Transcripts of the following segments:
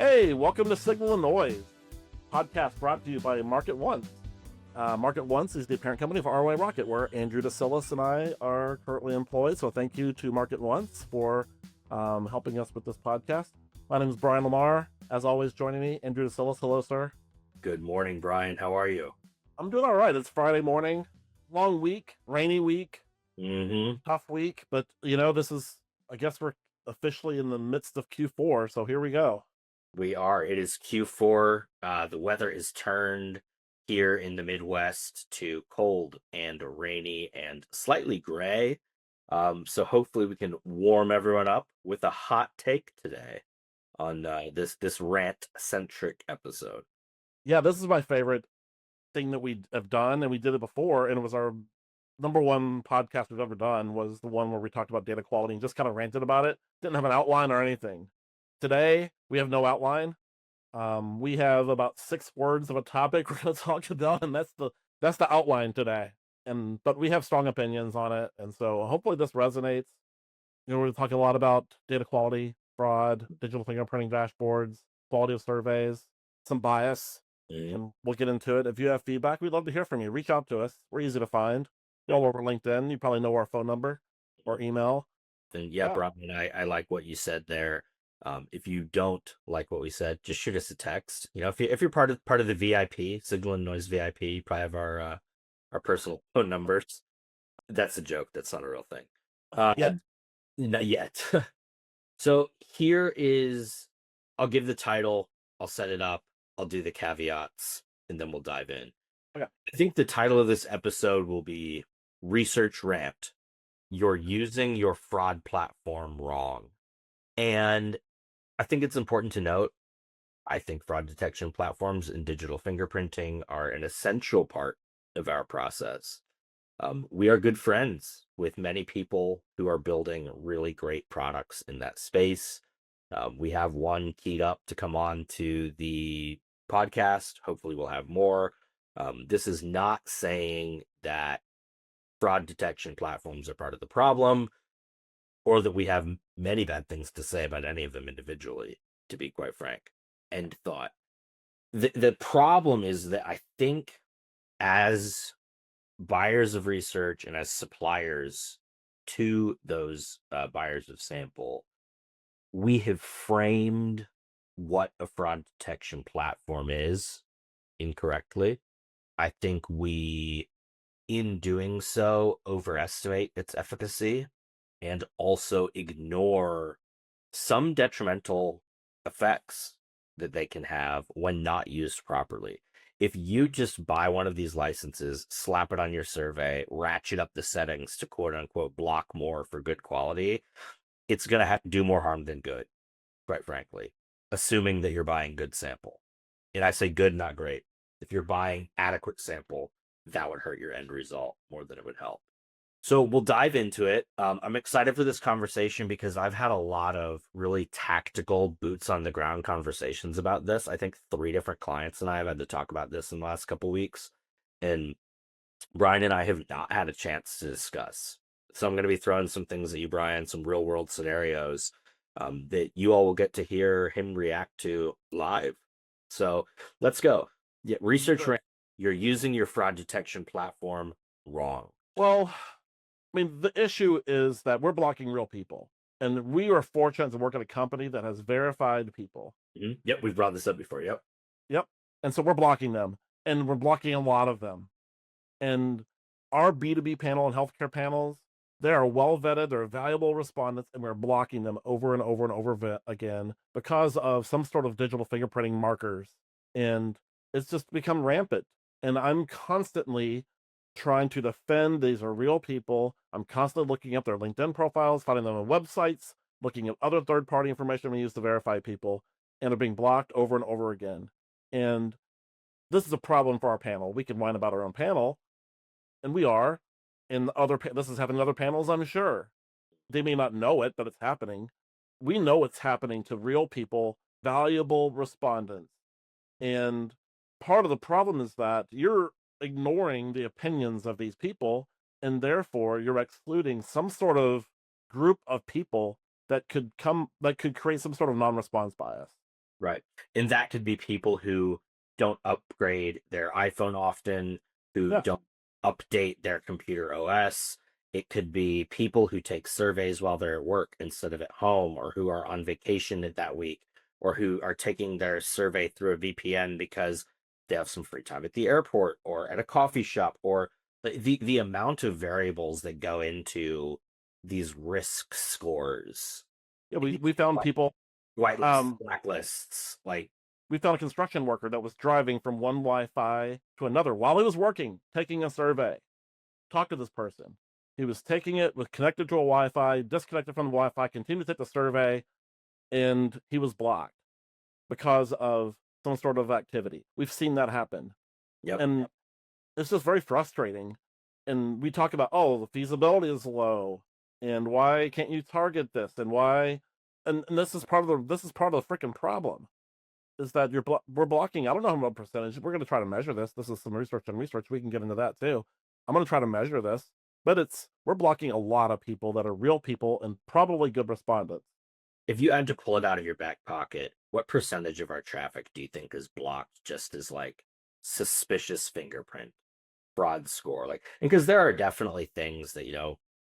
Hey, welcome to Signal and Noise, podcast brought to you by Market Once. Market Once is the parent company of ROI Rocket, where Andrew DeSillis and I are currently employed. So thank you to Market Once for helping us with this podcast. My name is Brian Lamar. As always, joining me, Andrew DeSillis. Hello, sir. Good morning, Brian. How are you? I'm doing all right. It's Friday morning, long week, rainy week, Mm-hmm. tough week. But, I guess we're officially in the midst of Q4. So here we go. We are. It is Q4. The weather is turned here in the Midwest to cold and rainy and slightly gray. So hopefully we can warm everyone up with a hot take today on this rant-centric episode. Yeah, this is my favorite thing that we have done, and we did it before, and it was our number one podcast we've ever done. Was the one where we talked about data quality and just kind of ranted about it. Didn't have an outline or anything. Today we have no outline. We have about 6 words of a topic we're going to talk about, and that's the outline today. But we have strong opinions on it, and so hopefully this resonates. We're talking a lot about data quality, fraud, digital fingerprinting dashboards, quality of surveys, some bias, and we'll get into it. If you have feedback, we'd love to hear from you. Reach out to us. We're easy to find. All over LinkedIn. You probably know our phone number or email. And yeah, Brian, I like what you said there. If you don't like what we said, just shoot us a text. If you're part of the VIP, Signal and Noise VIP, you probably have our personal phone numbers. That's a joke. That's not a real thing. Yeah. Not yet. So I'll give the title, I'll set it up, I'll do the caveats, and then we'll dive in. Okay. I think the title of this episode will be Research Rant. You're using your fraud platform wrong. And I think it's important to note, I think fraud detection platforms and digital fingerprinting are an essential part of our process. We are good friends with many people who are building really great products in that space. We have one keyed up to come on to the podcast. Hopefully we'll have more. This is not saying that fraud detection platforms are part of the problem, or that we have many bad things to say about any of them individually, to be quite frank. End thought. The problem is that I think as buyers of research and as suppliers to those buyers of sample, we have framed what a fraud detection platform is incorrectly. I think we, in doing so, overestimate its efficacy and also ignore some detrimental effects that they can have when not used properly. If you just buy one of these licenses, slap it on your survey, ratchet up the settings to quote unquote block more for good quality, it's going to have to do more harm than good, quite frankly, assuming that you're buying good sample. And I say good, not great. If you're buying adequate sample, that would hurt your end result more than it would help. So we'll dive into it. I'm excited for this conversation because I've had a lot of really tactical boots on the ground conversations about this. I think 3 different clients and I have had to talk about this in the last couple of weeks. And Brian and I have not had a chance to discuss. So I'm going to be throwing some things at you, Brian, some real world scenarios that you all will get to hear him react to live. So let's go. Yeah, research Rant. You're using your fraud detection platform wrong. Well, the issue is that we're blocking real people, and we are fortunate to work at a company that has verified people. Mm-hmm. Yep, we've brought this up before. Yep. And so we're blocking them, and we're blocking a lot of them. And our B2B panel and healthcare panels, they are well vetted, they're valuable respondents, and we're blocking them over and over and over again because of some sort of digital fingerprinting markers. And it's just become rampant. And I'm constantly trying to defend these are real people. I'm constantly looking up their LinkedIn profiles, finding them on websites, looking at other third-party information we use to verify people, and they're being blocked over and over again. And this is a problem for our panel. We can whine about our own panel, and we are. And this is happening in other panels, I'm sure. They may not know it, but it's happening. We know it's happening to real people, valuable respondents. And part of the problem is that you're ignoring the opinions of these people, and therefore you're excluding some sort of group of people that could create some sort of non-response bias. Right. And that could be people who don't upgrade their iPhone often, who Yeah. don't update their computer OS. It could be people who take surveys while they're at work instead of at home, or who are on vacation that week, or who are taking their survey through a VPN because they have some free time at the airport or at a coffee shop, or the amount of variables that go into these risk scores. Yeah, we found people. Whitelists, Um, blacklists, like, we found a construction worker that was driving from one Wi-Fi to another while he was working, taking a survey. Talk to this person. He was taking it, was connected to a Wi-Fi, disconnected from the Wi-Fi, continued to take the survey, and he was blocked because of some sort of activity. We've seen that happen. yep. And it's just very frustrating. And we talk about, oh, the feasibility is low, and why can't you target this, and why, and this is part of the freaking problem, is that we're blocking. I don't know how much percentage. We're going to try to measure this. This is some research and research. We can get into that too. I'm going to try to measure this, but we're blocking a lot of people that are real people and probably good respondents. If you had to pull it out of your back pocket, what percentage of our traffic do you think is blocked just as like suspicious fingerprint fraud score? Like, because there are definitely things that,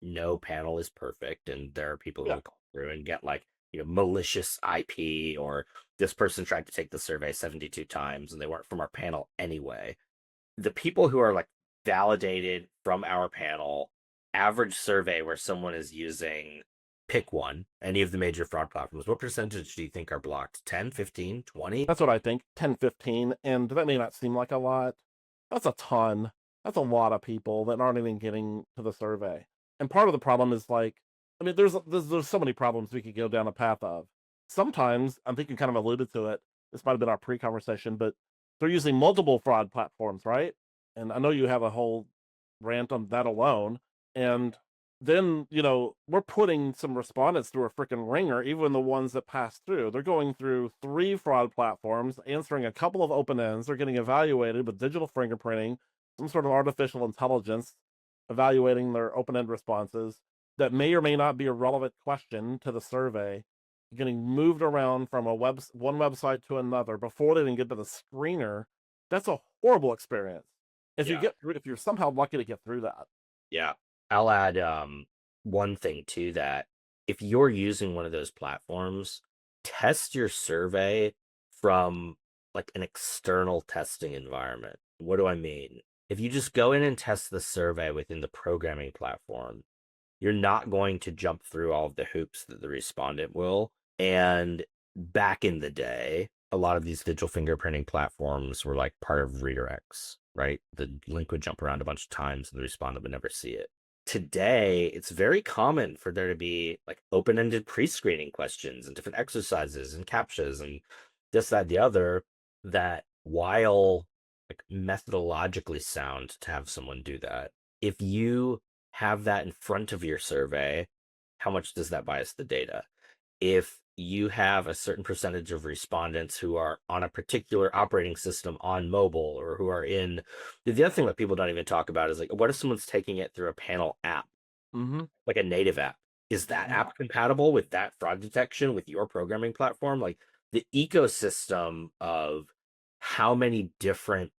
no panel is perfect, and there are people who Yeah. will go through and get like, malicious IP, or this person tried to take the survey 72 times and they weren't from our panel anyway. The people who are like validated from our panel, average survey where someone is using, pick one, any of the major fraud platforms, what percentage do you think are blocked? 10, 15, 20? That's what I think. 10, 15. And that may not seem like a lot. That's a ton. That's a lot of people that aren't even getting to the survey. And part of the problem is like, I mean, there's so many problems we could go down a path of. Sometimes, I think you kind of alluded to it. This might have been our pre-conversation, but they're using multiple fraud platforms, right? And I know you have a whole rant on that alone. And then, we're putting some respondents through a freaking ringer, even the ones that pass through. They're going through 3 fraud platforms, answering a couple of open ends. They're getting evaluated with digital fingerprinting, some sort of artificial intelligence, evaluating their open end responses that may or may not be a relevant question to the survey, getting moved around from one website to another before they even get to the screener. That's a horrible experience. Yeah. If you're somehow lucky to get through that. Yeah. I'll add one thing to that. If you're using one of those platforms, test your survey from like an external testing environment. What do I mean? If you just go in and test the survey within the programming platform, you're not going to jump through all of the hoops that the respondent will. And back in the day, a lot of these digital fingerprinting platforms were like part of redirects, right? The link would jump around a bunch of times and the respondent would never see it. Today, it's very common for there to be like open-ended pre-screening questions and different exercises and captchas and this, that, the other, that while like methodologically sound to have someone do that, if you have that in front of your survey, how much does that bias the data? If you have a certain percentage of respondents who are on a particular operating system on mobile, or who are in, the other thing that people don't even talk about is like, what if someone's taking it through a panel app, Mm-hmm. like a native app? Is that app compatible with that fraud detection with your programming platform? Like, the ecosystem of how many different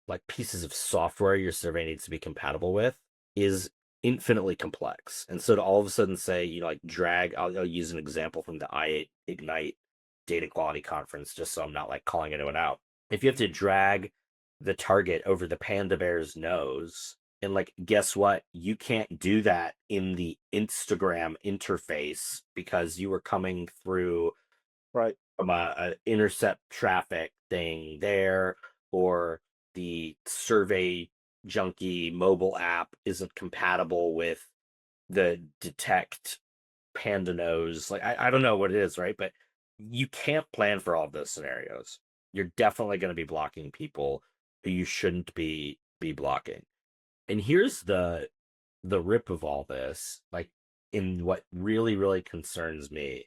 like pieces of software your survey needs to be compatible with is infinitely complex. And so to all of a sudden say, like drag, I'll use an example from the I8 Ignite data quality conference, just so I'm not like calling anyone out. If you have to drag the target over the panda bear's nose, and like, guess what? You can't do that in the Instagram interface because you were coming through Right. from a intercept traffic thing there, or the survey junkie mobile app isn't compatible with the detect panda nose. Like, I don't know what it is, right? But you can't plan for all of those scenarios. You're definitely going to be blocking people who you shouldn't be blocking. And here's the rip of all this, like, in what really, really concerns me,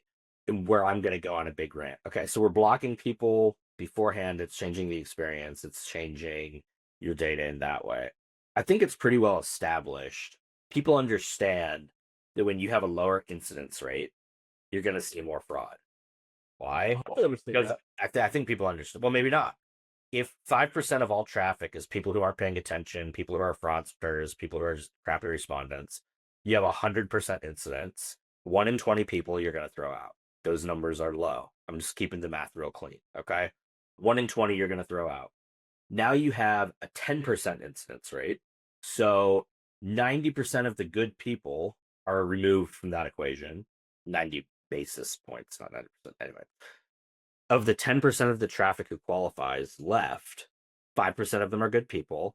and where I'm going to go on a big rant. Okay, so we're blocking people beforehand. It's changing the experience. It's changing your data in that way. I think it's pretty well established. People understand that when you have a lower incidence rate, you're going to see more fraud. Why? I understand Because that. I think people understand. Well, maybe not. If 5% of all traffic is people who aren't paying attention, people who are fraudsters, people who are just crappy respondents, you have 100% incidents. 1 in 20 people you're going to throw out. Those numbers are low. I'm just keeping the math real clean. Okay. 1 in 20 you're going to throw out. Now you have a 10% incidence rate. So 90% of the good people are removed from that equation. 90 basis points, not 90%. Anyway, of the 10% of the traffic who qualifies left, 5% of them are good people.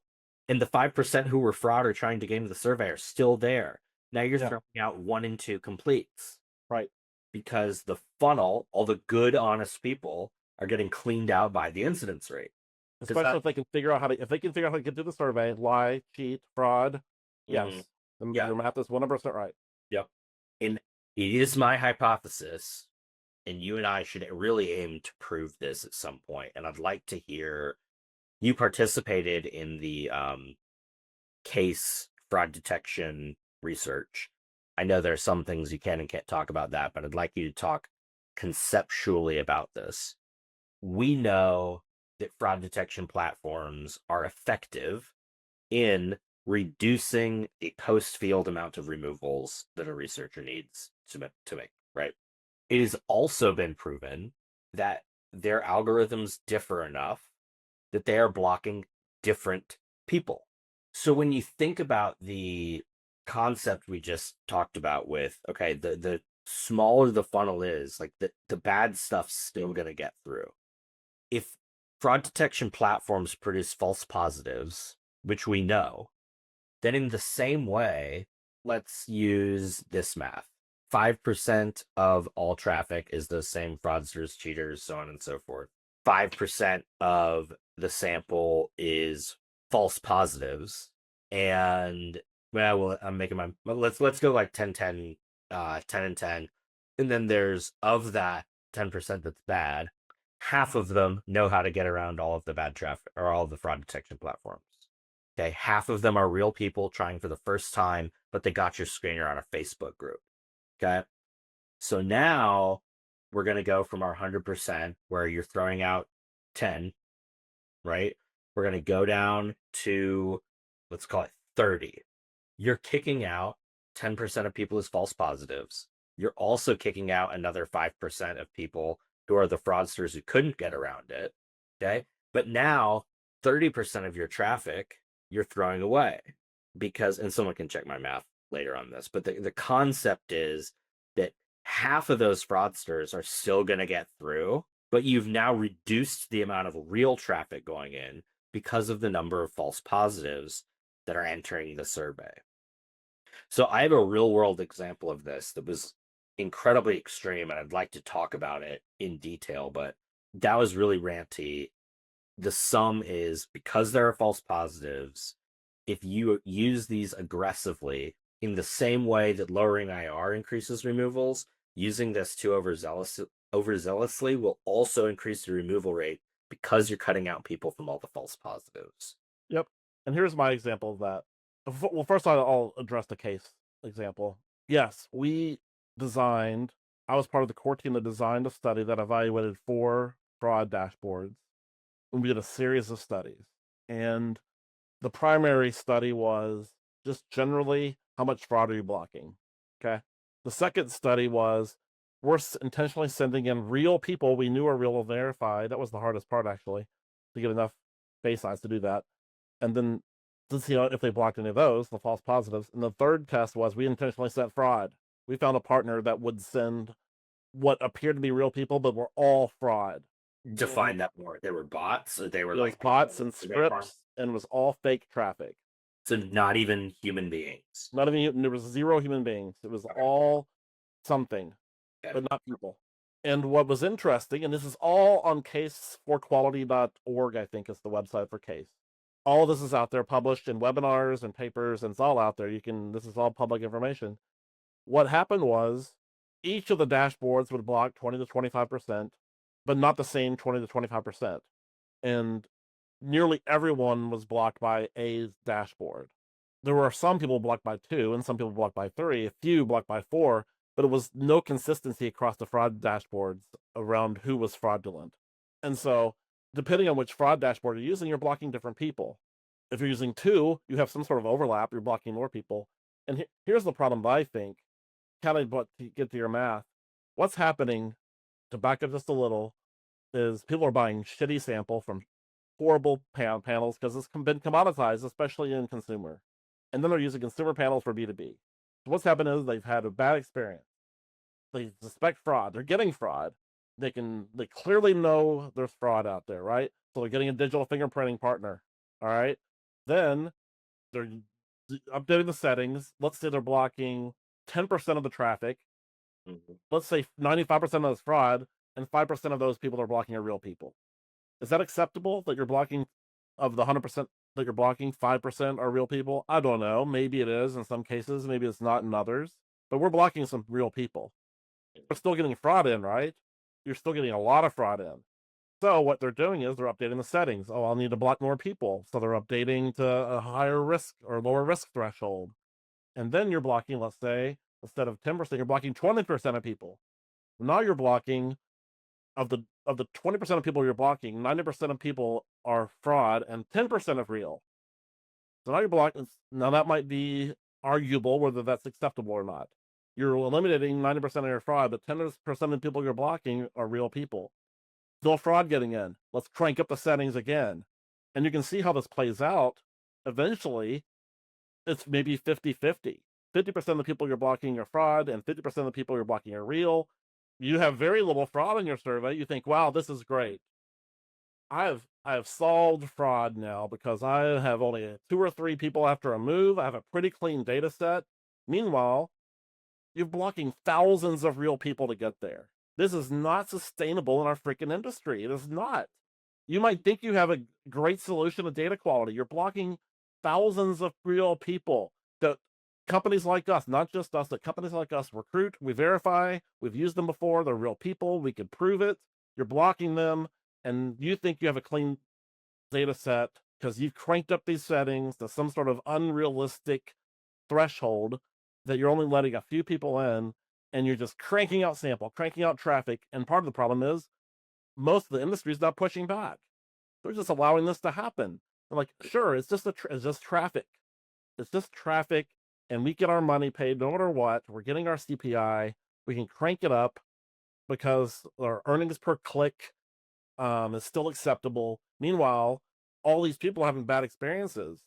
And the 5% who were fraud or trying to game the survey are still there. Now you're throwing out 1 in 2 completes. Right. Because the funnel, all the good, honest people, are getting cleaned out by the incidence rate. Especially if they can figure out how to get through the survey, lie, cheat, fraud. Yes. Yeah. Your math is 100% right. Yep. And it is my hypothesis, and you and I should really aim to prove this at some point. And I'd like to hear you participated in the case fraud detection research. I know there are some things you can and can't talk about that, but I'd like you to talk conceptually about this. We know that fraud detection platforms are effective in reducing the post-field amount of removals that a researcher needs to make, right? It has also been proven that their algorithms differ enough that they are blocking different people. So when you think about the concept we just talked about with, okay, the smaller the funnel is, like the bad stuff's still going to get through. If fraud detection platforms produce false positives, which we know, then in the same way, let's use this math. 5% of all traffic is those same fraudsters, cheaters, so on and so forth. 5% of the sample is false positives. And well, I'm making my let's go like 10 10 10 and 10. And then there's of that 10% that's bad, half of them know how to get around all of the bad traffic or all of the fraud detection platforms. Okay, half of them are real people trying for the first time, but they got your screener on a Facebook group. Okay, so now we're going to go from our 100% where you're throwing out 10, right? We're going to go down to, let's call it 30. You're kicking out 10% of people as false positives. You're also kicking out another 5% of people who are the fraudsters who couldn't get around it. Okay, but now 30% of your traffic you're throwing away because, and someone can check my math later on this, but the concept is that half of those fraudsters are still going to get through, but you've now reduced the amount of real traffic going in because of the number of false positives that are entering the survey. So I have a real world example of this that was incredibly extreme, and I'd like to talk about it in detail, but that was really ranty. The sum is because there are false positives, if you use these aggressively in the same way that lowering IR increases removals, using this too overzealously will also increase the removal rate because you're cutting out people from all the false positives. Yep. And here's my example of that. Well, first I'll address the case example. Yes, I was part of the core team that designed a study that evaluated 4 fraud dashboards. And we did a series of studies. And the primary study was just generally how much fraud are you blocking? Okay. The second study was we're intentionally sending in real people we knew are real and verified. That was the hardest part, actually, to get enough baselines to do that. And then to see if they blocked any of those, the false positives. And the third test was we intentionally sent fraud. We found a partner that would send what appeared to be real people, but were all fraud. Define that more. They were bots, or they were like bots and scripts, and was all fake traffic. So not even human beings. Not even, there was 0 human beings. It was all something, but not people. And what was interesting, and this is all on caseforquality.org, I think is the website for case. All of this is out there, published in webinars and papers, and it's all out there. This is all public information. What happened was each of the dashboards would block 20 to 25%, but not the same 20 to 25%. And nearly everyone was blocked by a dashboard. There were some people blocked by 2, and some people blocked by 3, a few blocked by 4, but it was no consistency across the fraud dashboards around who was fraudulent. And so, depending on which fraud dashboard you're using, you're blocking different people. If you're using two, you have some sort of overlap, you're blocking more people. And here's the problem I think, kind of but to get to your math. What's happening, to back up just a little, is people are buying shitty sample from horrible panels because it's been commoditized, especially in consumer. And then they're using consumer panels for B2B. So what's happened is they've had a bad experience. They suspect fraud. They're getting fraud. They clearly know there's fraud out there, right? So they're getting a digital fingerprinting partner. All right. Then they're updating the settings. Let's say they're blocking 10% of the traffic. Let's say 95% of it's fraud, and 5% of those people they're blocking are real people. Is that acceptable that you're blocking, of the 100% that you're blocking, 5% are real people? I don't know. Maybe it is in some cases, maybe it's not in others. But we're blocking some real people. We're still getting fraud in, right? You're still getting a lot of fraud in. So what they're doing is they're updating the settings. Oh, I'll need to block more people. So they're updating to a higher risk or lower risk threshold. And then you're blocking, let's say, instead of 10%, you're blocking 20% of people. Now you're blocking, of the 20% of people you're blocking, 90% of people are fraud and 10% of real. So now you're blocking. Now that might be arguable whether that's acceptable or not. You're eliminating 90% of your fraud, but 10% of the people you're blocking are real people. Still fraud getting in. Let's crank up the settings again. And you can see how this plays out. Eventually, it's maybe 50-50. 50% of the people you're blocking are fraud, and 50% of the people you're blocking are real. You have very little fraud in your survey. You think, wow, this is great. I have solved fraud now because I have only 2 or 3 people after a move. I have a pretty clean data set. Meanwhile, you're blocking thousands of real people to get there. This is not sustainable in our freaking industry. It is not. You might think you have a great solution to data quality. You're blocking thousands of real people that companies like us, not just us, that companies like us recruit, we verify, we've used them before, they're real people, we can prove it. You're blocking them, and you think you have a clean data set because you've cranked up these settings to some sort of unrealistic threshold that you're only letting a few people in, and you're just cranking out sample, cranking out traffic. And part of the problem is most of the industry is not pushing back. They're just allowing this to happen. They're like, sure, it's just it's just traffic. It's just traffic, and we get our money paid no matter what. We're getting our CPI. We can crank it up because our earnings per click is still acceptable. Meanwhile, all these people are having bad experiences.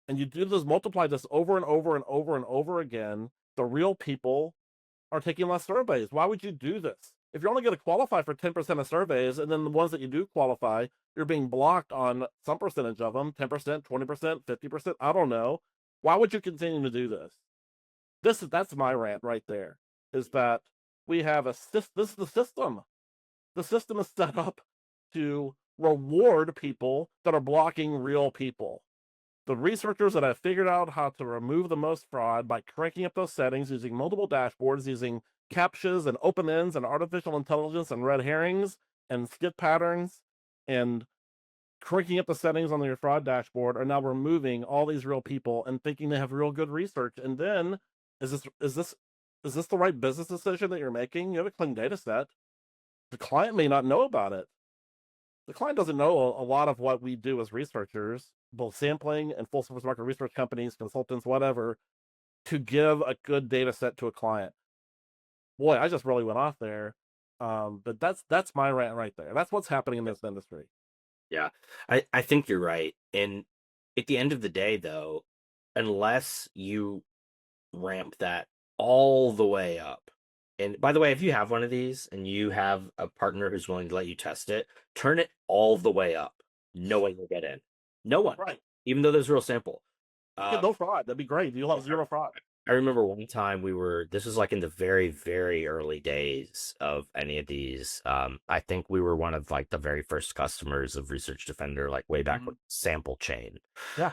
And you do this, multiply this over and over and over and over again. The real people are taking less surveys. Why would you do this? If you're only going to qualify for 10% of surveys, and then the ones that you do qualify, you're being blocked on some percentage of them, 10%, 20%, 50%, I don't know. Why would you continue to do this? That's my rant right there, is that we have this is the system. The system is set up to reward people that are blocking real people. The researchers that have figured out how to remove the most fraud by cranking up those settings, using multiple dashboards, using captchas and open ends and artificial intelligence and red herrings and skip patterns, and cranking up the settings on your fraud dashboard, are now removing all these real people and thinking they have real good research. And then, is this the right business decision that you're making? You have a clean data set. The client may not know about it. The client doesn't know a lot of what we do as researchers, both sampling and full service market research companies, consultants, whatever, to give a good data set to a client. Boy, I just really went off there. But that's my rant right there. That's what's happening in this industry. Yeah, I think you're right. And at the end of the day, though, unless you ramp that all the way up, and by the way, if you have one of these and you have a partner who's willing to let you test it, turn it all the way up. No one will get in. No one. Right. Even though there's real sample. Get no fraud. That'd be great. You'll have zero fraud. I remember one time this was like in the very, very early days of any of these. I think we were one of like the very first customers of Research Defender, like way back with Sample Chain. Yeah.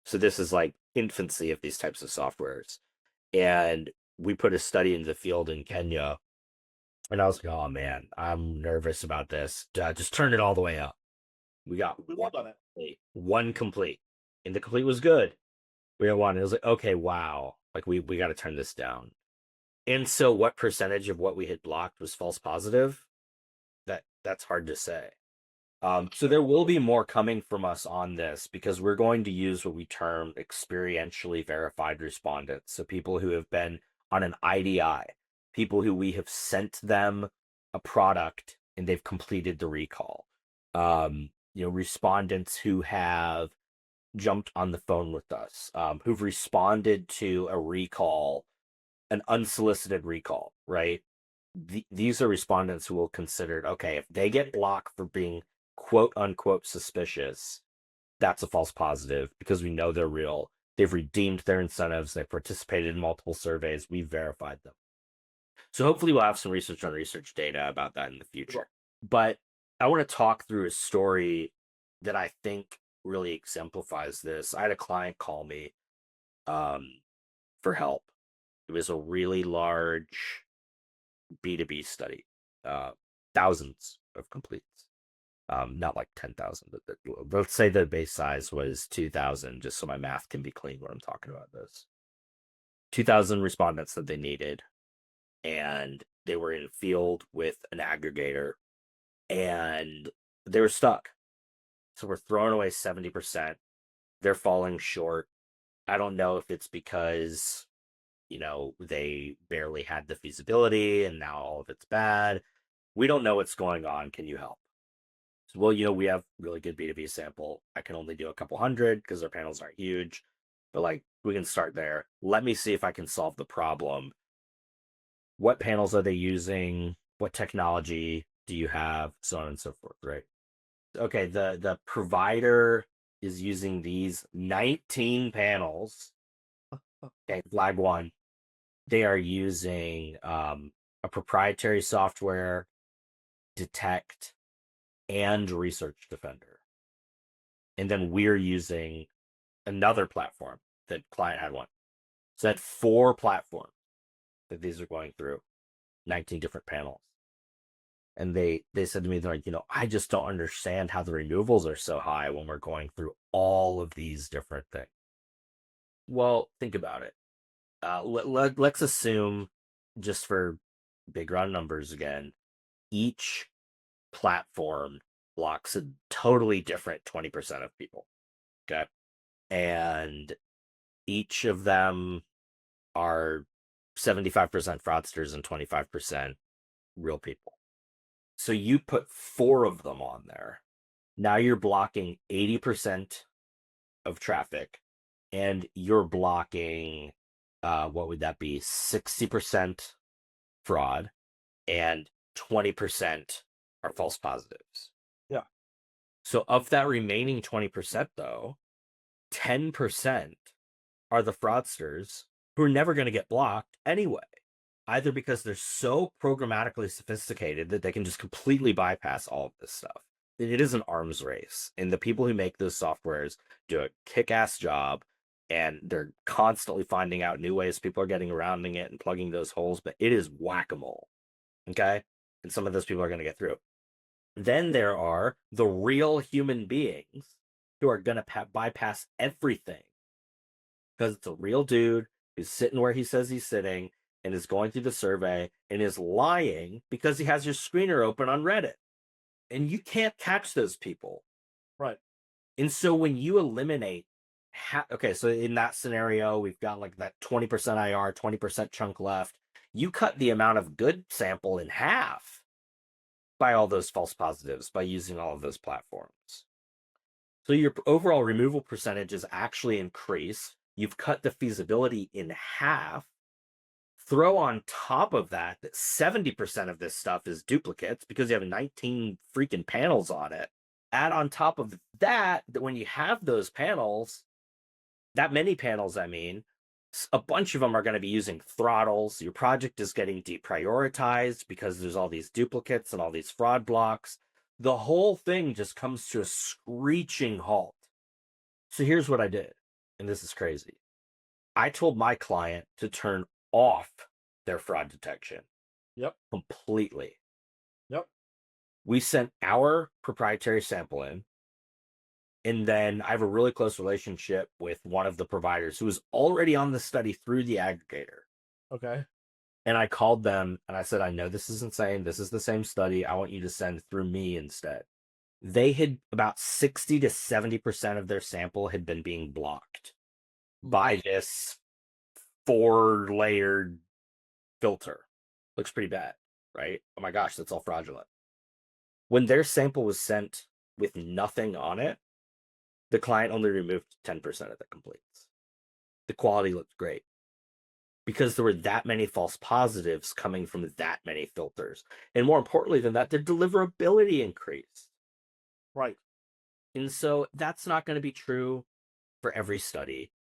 So this is like infancy of these types of softwares. And we put a study into the field in Kenya. And I was like, oh man, I'm nervous about this. Just turn it all the way up. We got one complete. And the complete was good. We got one. It was like, okay, wow. Like we got to turn this down. And so what percentage of what we had blocked was false positive? That's hard to say. So there will be more coming from us on this because we're going to use what we term experientially verified respondents. So people who have been on an IDI, people who we have sent them a product and they've completed the recall. Respondents who have jumped on the phone with us, who've responded to a recall, an unsolicited recall, right? These are respondents who will consider, okay, if they get blocked for being quote unquote suspicious, that's a false positive because we know they're real. They've redeemed their incentives. They've participated in multiple surveys. We've verified them. So hopefully we'll have some research on research data about that in the future. But I want to talk through a story that I think really exemplifies this. I had a client call me for help. It was a really large B2B study, thousands of completes. Not like 10,000, but let's say the base size was 2,000, just so my math can be clean when I'm talking about this. 2,000 respondents that they needed, and they were in field with an aggregator, and they were stuck. So we're throwing away 70%. They're falling short. I don't know if it's because, they barely had the feasibility and now all of it's bad. We don't know what's going on. Can you help? So, well, we have really good B2B sample. I can only do a couple hundred because our panels aren't huge, but we can start there. Let me see if I can solve the problem. What panels are they using? What technology do you have? So on and so forth, right? Okay, the provider is using these 19 panels. Okay, flag one. They are using a proprietary software, Detect, and Research Defender. And then we're using another platform that client had one. So that's 4 platforms that these are going through, 19 different panels. And they said to me, they're like, I just don't understand how the removals are so high when we're going through all of these different things. Well, think about it. Let's assume, just for big round numbers again, each platform blocks a totally different 20% of people. Okay. And each of them are 75% fraudsters and 25% real people. So you put 4 of them on there. Now you're blocking 80% of traffic, and you're blocking, what would that be? 60% fraud, and 20% are false positives. Yeah. So of that remaining 20%, though, 10% are the fraudsters who are never going to get blocked anyway, either because they're so programmatically sophisticated that they can just completely bypass all of this stuff. It is an arms race, and the people who make those softwares do a kick-ass job, and they're constantly finding out new ways people are getting around it and plugging those holes, but it is whack-a-mole, okay? And some of those people are going to get through. Then there are the real human beings who are going to bypass everything because it's a real dude who's sitting where he says he's sitting and is going through the survey and is lying because he has your screener open on Reddit. And you can't catch those people. Right. And so when you eliminate, okay, so in that scenario, we've got that 20% IR, 20% chunk left. You cut the amount of good sample in half by all those false positives by using all of those platforms. So your overall removal percentage is actually increased. You've cut the feasibility in half. Throw on top of that 70% of this stuff is duplicates because you have 19 freaking panels on it. Add on top of that when you have those panels, that many panels, a bunch of them are going to be using throttles. Your project is getting deprioritized because there's all these duplicates and all these fraud blocks. The whole thing just comes to a screeching halt. So here's what I did, and this is crazy. I told my client to turn off their fraud detection. Yep. Completely. Yep. We sent our proprietary sample in, and then I have a really close relationship with one of the providers who was already on the study through the aggregator. Okay. And I called them and I said, I know this is insane. This is the same study. I want you to send through me instead. They had about 60 to 70% of their sample had been being blocked by this 4-layered filter. Looks pretty bad, right? Oh my gosh, that's all fraudulent. When their sample was sent with nothing on it, the client only removed 10% of the completes. The quality looked great because there were that many false positives coming from that many filters. And more importantly than that, their deliverability increased. Right. And so that's not going to be true for every study.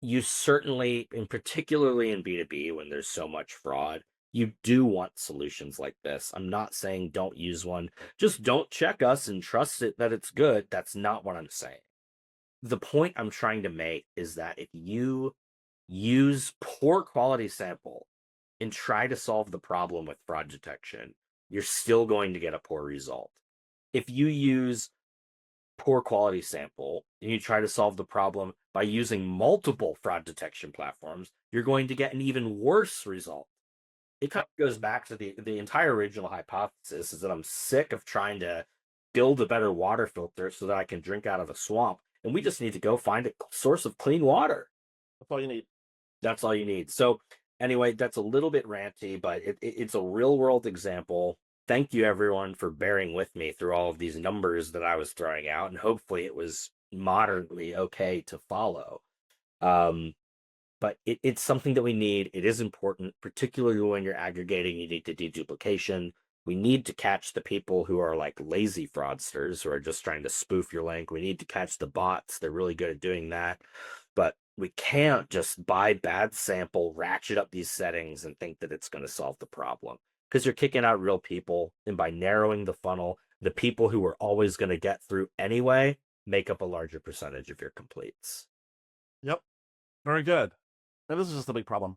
You certainly, and particularly in B2B, when there's so much fraud, you do want solutions like this. I'm not saying don't use one. Just don't check us and trust it that it's good. That's not what I'm saying. The point I'm trying to make is that if you use poor quality sample and try to solve the problem with fraud detection, you're still going to get a poor result. If you use poor quality sample and you try to solve the problem by using multiple fraud detection platforms, you're going to get an even worse result. It kind of goes back to the entire original hypothesis is that I'm sick of trying to build a better water filter so that I can drink out of a swamp. And we just need to go find a source of clean water. That's all you need. That's all you need. So anyway, that's a little bit ranty, but it's a real world example. Thank you everyone for bearing with me through all of these numbers that I was throwing out, and hopefully it was moderately okay to follow. But it's something that we need. It is important, particularly when you're aggregating. You need to do duplication. We need to catch the people who are like lazy fraudsters who are just trying to spoof your link. We need to catch the bots. They're really good at doing that. But we can't just buy bad sample, ratchet up these settings, and think that it's going to solve the problem. Because you're kicking out real people. And by narrowing the funnel, the people who are always going to get through anyway make up a larger percentage of your completes. Yep. Very good. And this is just a big problem.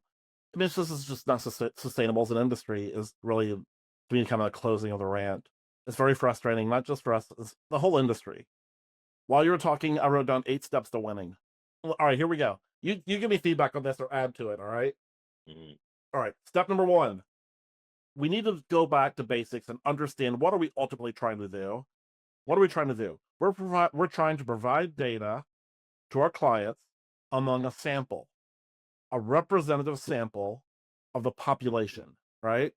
I mean, this is just not sustainable as an industry, is really being kind of a closing of the rant. It's very frustrating, not just for us, it's the whole industry. While you were talking, I wrote down 8 steps to winning. All right, here we go. You give me feedback on this or add to it, all right? Mm-hmm. All right, step number 1. We need to go back to basics and understand what are we ultimately trying to do? What are we trying to do? We're trying to provide data to our clients among a sample, a representative sample of the population, right?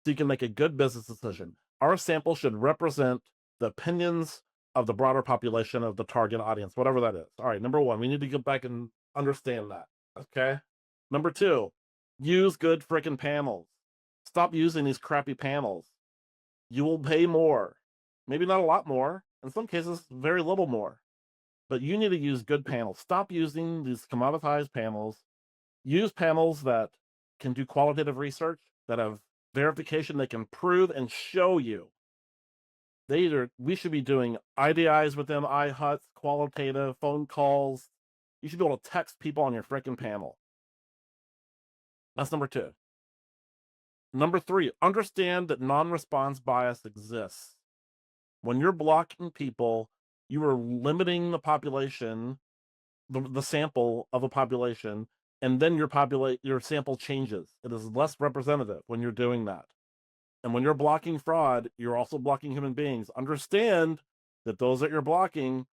So you can make a good business decision. Our sample should represent the opinions of the broader population of the target audience, whatever that is. All right, number 1, we need to go back and understand that. Okay. Number 2, use good freaking panels. Stop using these crappy panels. You will pay more. Maybe not a lot more. In some cases, very little more. But you need to use good panels. Stop using these commoditized panels. Use panels that can do qualitative research, that have verification, they can prove and show you. We should be doing IDIs with them, iHuts, qualitative, phone calls. You should be able to text people on your freaking panel. That's number 2. Number 3, understand that non-response bias exists. When you're blocking people, you are limiting the population, the sample of a population, and then your sample changes. It is less representative when you're doing that. And when you're blocking fraud, you're also blocking human beings. Understand that those that you're blocking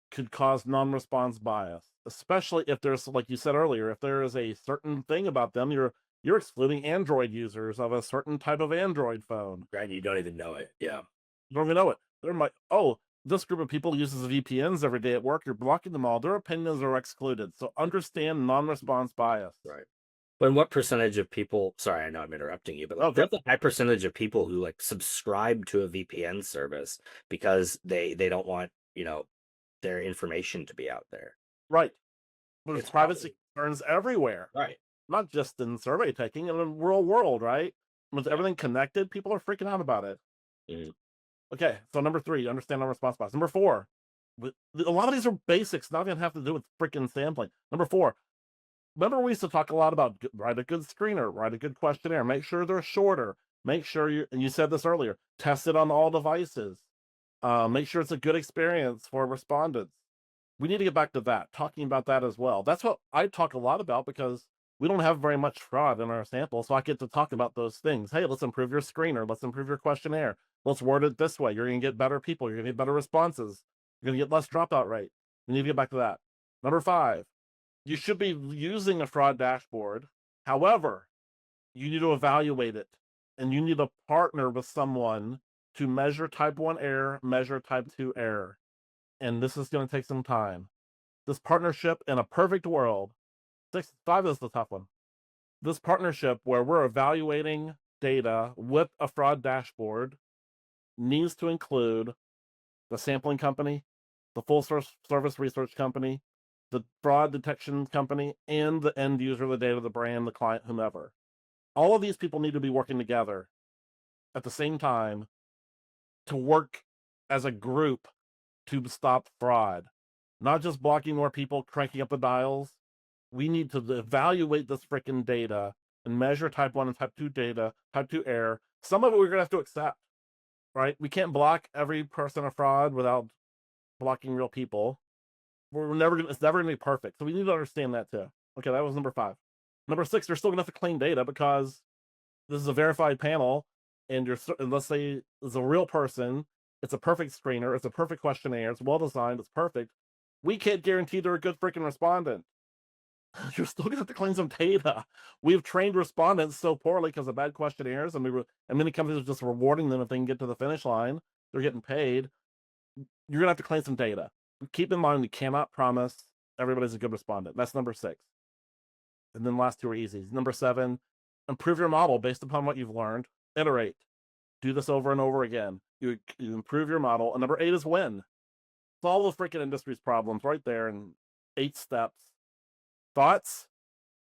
could cause non-response bias, especially if there's, like you said earlier, if there is a certain thing about them, you're excluding Android users of a certain type of Android phone. Right, you don't even know it. Yeah. You don't even know it. This group of people uses VPNs every day at work. You're blocking them all. Their opinions are excluded. So understand non-response bias. Right. But what percentage of people, sorry, I know I'm interrupting you, but there's a high percentage of people who like subscribe to a VPN service because they don't want, their information to be out there. Right. But it's privacy concerns everywhere. Right. Not just in survey taking, in the real world, right? With everything connected, people are freaking out about it. Mm-hmm. Okay, so number 3, understand non-response bias. Number 4, a lot of these are basics, not even have to do with freaking sampling. Number 4, remember we used to talk a lot about write a good screener, write a good questionnaire, make sure they're shorter, make sure and you said this earlier, test it on all devices, make sure it's a good experience for respondents. We need to get back to that, talking about that as well. That's what I talk a lot about because we don't have very much fraud in our sample, so I get to talk about those things. Hey, let's improve your screener. Let's improve your questionnaire. Let's word it this way. You're going to get better people. You're going to get better responses. You're going to get less dropout rate. We need to get back to that. Number 5, you should be using a fraud dashboard. However, you need to evaluate it, and you need to partner with someone to measure type 1 error, measure type 2 error. And this is going to take some time. This partnership, in a perfect world, 5 is the tough one. This partnership where we're evaluating data with a fraud dashboard needs to include the sampling company, the full service research company, the fraud detection company, and the end user of the data, the brand, the client, whomever. All of these people need to be working together at the same time to work as a group to stop fraud. Not just blocking more people, cranking up the dials. We need to evaluate this freaking data and measure type 1 and type 2 data, type 2 error. Some of it we're going to have to accept, right? We can't block every person of fraud without blocking real people. It's never going to be perfect. So we need to understand that too. Okay, that was number 5. Number 6, you're still going to have to clean data because this is a verified panel, and let's say it's a real person. It's a perfect screener. It's a perfect questionnaire. It's well designed. It's perfect. We can't guarantee they're a good freaking respondent. You're still gonna have to clean some data. We've trained respondents so poorly because of bad questionnaires, and many companies are just rewarding them if they can get to the finish line. They're getting paid. You're gonna have to clean some data. Keep in mind, we cannot promise everybody's a good respondent. That's number 6. And then last 2 are easy. Number 7, improve your model based upon what you've learned. Iterate. Do this over and over again. You improve your model. And number 8 is win. Solve the freaking industry's problems right there in 8 steps. Thoughts?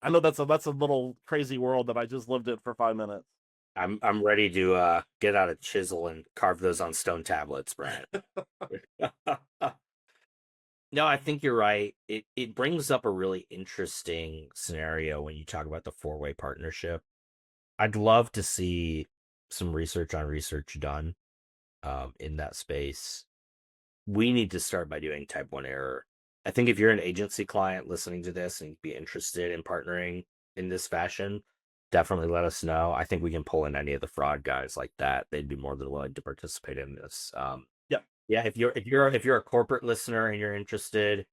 I know that's a little crazy world that I just lived in for 5 minutes. I'm ready to get out a chisel and carve those on stone tablets, Brent. No, I think you're right. It brings up a really interesting scenario when you talk about the 4-way partnership. I'd love to see some research on research done in that space. We need to start by doing type 1 error. I think if you're an agency client listening to this and be interested in partnering in this fashion, definitely let us know. I think we can pull in any of the fraud guys like that. They'd be more than willing to participate in this. Yeah. If you're a corporate listener and you're interested,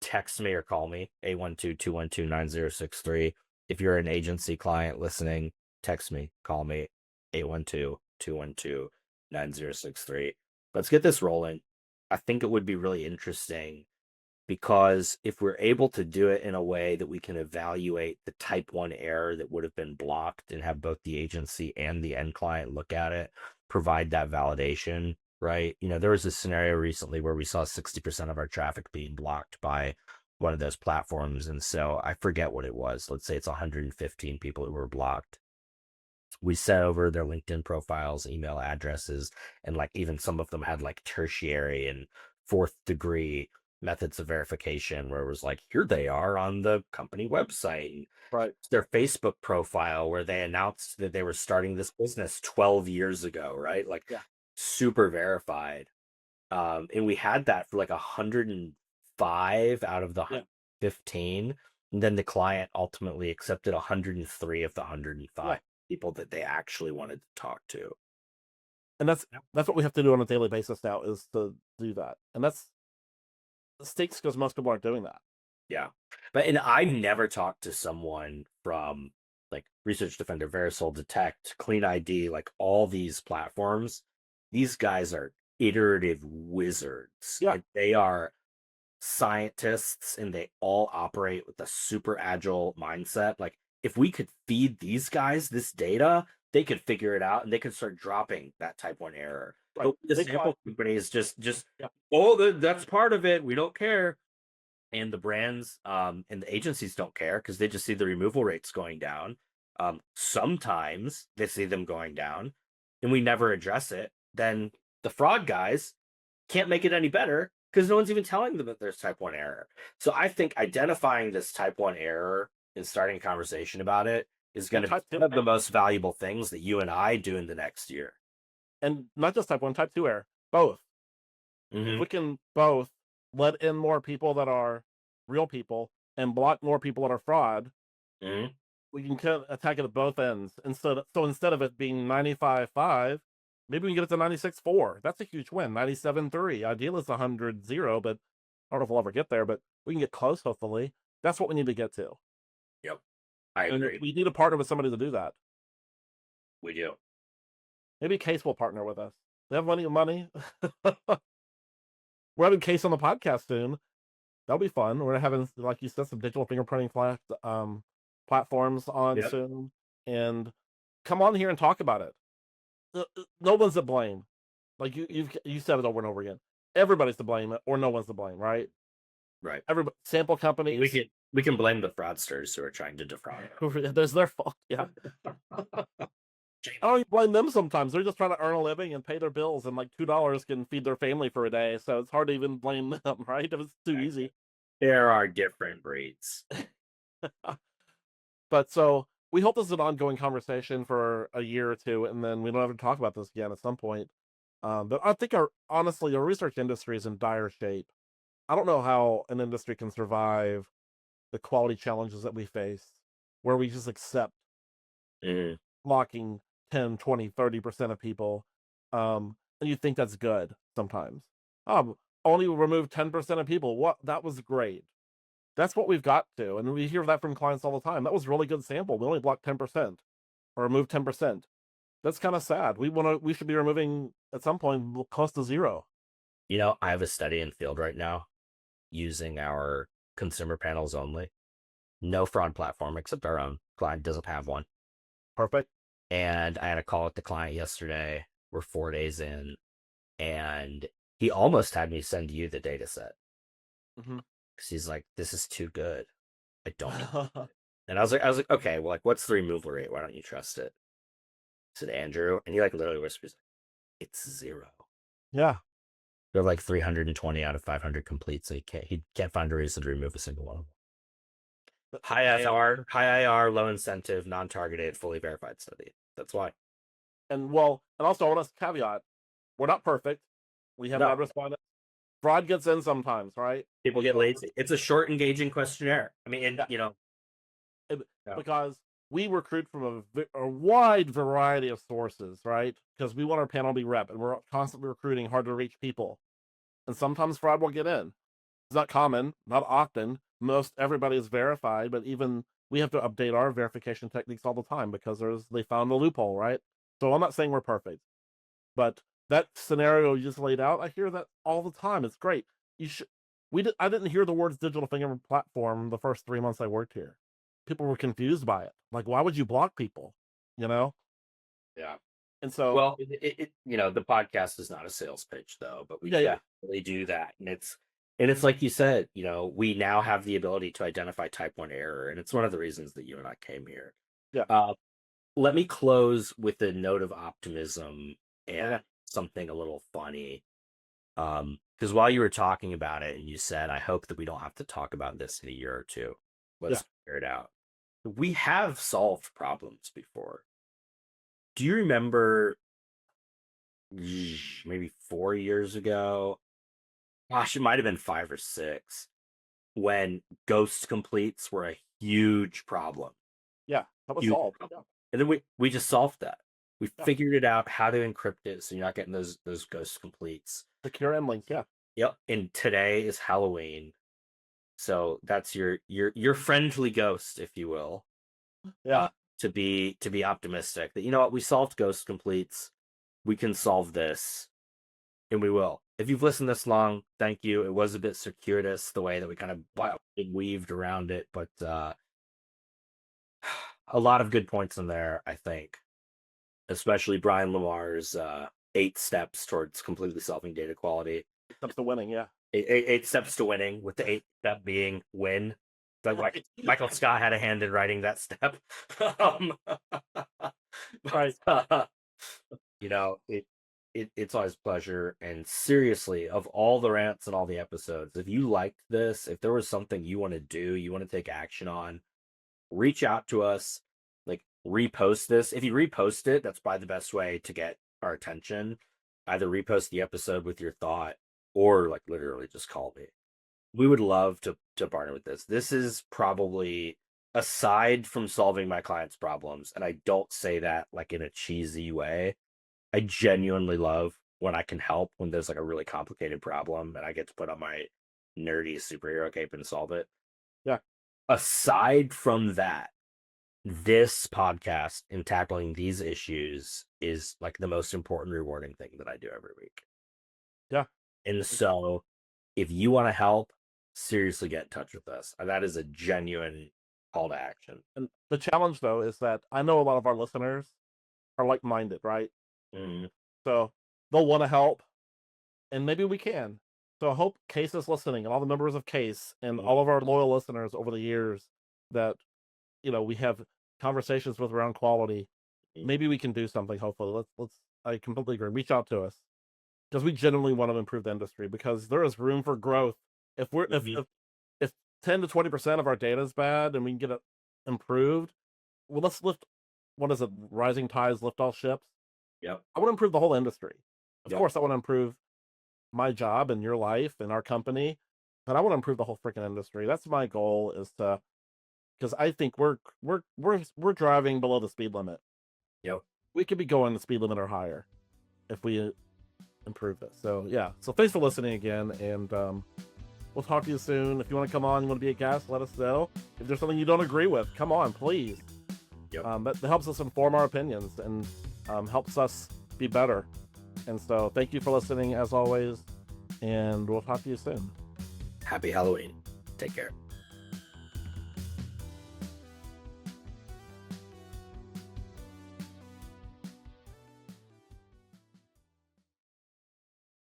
text me or call me 812-212-9063. If you're an agency client listening, text me, call me 812-212-9063. Let's get this rolling. I think it would be really interesting because if we're able to do it in a way that we can evaluate the type 1 error that would have been blocked and have both the agency and the end client look at it, provide that validation, right? There was a scenario recently where we saw 60% of our traffic being blocked by one of those platforms. And so I forget what it was. Let's say it's 115 people who were blocked. We sent over their LinkedIn profiles, email addresses, and even some of them had tertiary and 4th degree methods of verification where it was here they are on the company website. Right. Their Facebook profile where they announced that they were starting this business 12 years ago, right? Super verified. And we had that for 105 out of the 15. And then the client ultimately accepted 103 of the 105 people that they actually wanted to talk to. And that's what we have to do on a daily basis now, is to do that. And that's the stakes because most people aren't doing that. Yeah. And I've never talked to someone from Research Defender, Verisol, Detect, Clean ID, all these platforms. These guys are iterative wizards. Yeah. And they are scientists and they all operate with a super agile mindset. If we could feed these guys this data, they could figure it out and they could start dropping that type 1 error. Right. But the sample company is just oh, that's part of it. We don't care. And the brands and the agencies don't care because they just see the removal rates going down. Sometimes they see them going down and we never address it. Then the fraud guys can't make it any better because no one's even telling them that there's type 1 error. So I think identifying this type 1 error and starting a conversation about it is going to be one of the most valuable things that you and I do in the next year. And not just type 1, type 2 error, both. If we can both let in more people that are real people and block more people that are fraud, Mhm. We can attack it at both ends. Instead of it being 95.5, maybe we can get it to 96.4. That's a huge win. 97.3. Ideal is 100.0, but I don't know if we'll ever get there, but we can get close, hopefully. That's what we need to get to. Yep. I And agree. we need to partner with somebody to do that. We do. Maybe Case will partner with us. They have money. We're having Case on the podcast soon. That'll be fun. We're having, like you said, some digital fingerprinting platforms on Yep. soon. And come on here and talk about it. No one's to blame. Like you said it over and over again. Everybody's to blame, or no one's to blame, right? Right. Everybody, sample companies. We can blame the fraudsters who are trying to defraud. There's their fault. Yeah, I don't even blame them. Sometimes they're just trying to earn a living and pay their bills, and like $2 can feed their family for a day. So it's hard to even blame them, right? If it's too easy. There are different breeds. But so we hope this is an ongoing conversation for a year or two, and then we don't have to talk about this again at some point. But I think honestly, our research industry is in dire shape. I don't know how an industry can survive the quality challenges that we face, where we just accept Mhm. locking 10, 20, 30% of people. And you think that's good sometimes. Only remove 10% of people. What? That was great. That's what we've got to. And we hear that from clients all the time. That was a really good sample. We only blocked 10% or removed 10%. That's kind of sad. We should be removing at some point close to zero. You know, I have a study in field right now using our consumer panels only. No fraud platform except our own. Client doesn't have one. Perfect. And I had a call with the client yesterday. We're 4 days in, and he almost had me send you the data set. Mm-hmm. Because he's like, this is too good. I don't need it. And I was like, okay, well, like, what's the removal rate? Why don't you trust it? I said, Andrew. And he like literally whispers, it's 0. Yeah. They're like 320 out of 500 complete, so he can't find a reason to remove a single one of them. High IR, low incentive, non-targeted, fully verified study. That's why. And also I want to caveat, we're not perfect. We have bad respondents. Fraud gets in sometimes, right? People get lazy. It's a short, engaging questionnaire. I mean, and because we recruit from a wide variety of sources, right? Because we want our panel to be rep, and we're constantly recruiting hard to reach people. And sometimes fraud will get in. It's not common, not often. Most everybody is verified, but even we have to update our verification techniques all the time because they found a loophole, right? So I'm not saying we're perfect, but that scenario you just laid out, I hear that all the time. It's great. I didn't hear the words digital fingerprint platform the first 3 months I worked here. People were confused by it. Like, why would you block people? You know? Yeah. And so, well, the podcast is not a sales pitch though, but we definitely do that, and it's like you said, we now have the ability to identify type 1 error, and it's one of the reasons that you and I came here. Yeah. Let me close with a note of optimism and something a little funny. Because while you were talking about it, and you said, I hope that we don't have to talk about this in a year or two. Let's figure it out. We have solved problems before. Do you remember maybe 4 years ago? Gosh, it might have been 5 or 6, when ghost completes were a huge problem. Yeah, that was solved. Yeah. And then we just solved that. We figured it out how to encrypt it so you're not getting those ghost completes. Secure end links, yeah. Yep. And today is Halloween, so that's your friendly ghost, if you will. Yeah. To be optimistic that, you know what, we solved ghost completes. We can solve this, and we will. If you've listened this long, thank you. It was a bit circuitous the way that we kind of weaved around it, but a lot of good points in there, I think. Especially Brian Lamar's 8 steps towards completely solving data quality. Steps to winning, yeah. 8 steps to winning, with the 8th step being win. Like Michael Scott had a hand in writing that step. Right. It's always a pleasure. And seriously, of all the rants and all the episodes, if you liked this, if there was something you want to do, you want to take action on, reach out to us. Like, repost this. If you repost it, that's probably the best way to get our attention. Either repost the episode with your thought, or like literally just call me. We would love to partner with this. This is probably aside from solving my clients' problems, and I don't say that like in a cheesy way, I genuinely love when I can help when there's like a really complicated problem and I get to put on my nerdy superhero cape and solve it. Yeah. Aside from that, this podcast and tackling these issues is like the most important, rewarding thing that I do every week. Yeah. And so if you want to help, seriously get in touch with us. And that is a genuine call to action. And the challenge, though, is that I know a lot of our listeners are like-minded, right? Mhm. So they'll want to help, and maybe we can. So I hope Case is listening, and all the members of Case, and all of our loyal listeners over the years that, we have conversations with around quality. Maybe we can do something. Hopefully, let's. I completely agree. Reach out to us because we genuinely want to improve the industry because there is room for growth. If we're if 10 to 20% of our data is bad and we can get it improved, well, let's lift. What is it? Rising tides lift all ships. Yep. I want to improve the whole industry. Of Yep. course, I want to improve my job and your life and our company, but I want to improve the whole freaking industry. That's my goal, is to, because I think we're driving below the speed limit. Yep. We could be going the speed limit or higher if we improve this. So yeah. So thanks for listening again, and we'll talk to you soon. If you want to come on, you want to be a guest, let us know. If there's something you don't agree with, come on, please. Yep. That helps us inform our opinions and helps us be better. And so thank you for listening as always, and we'll talk to you soon. Happy Halloween. Take care.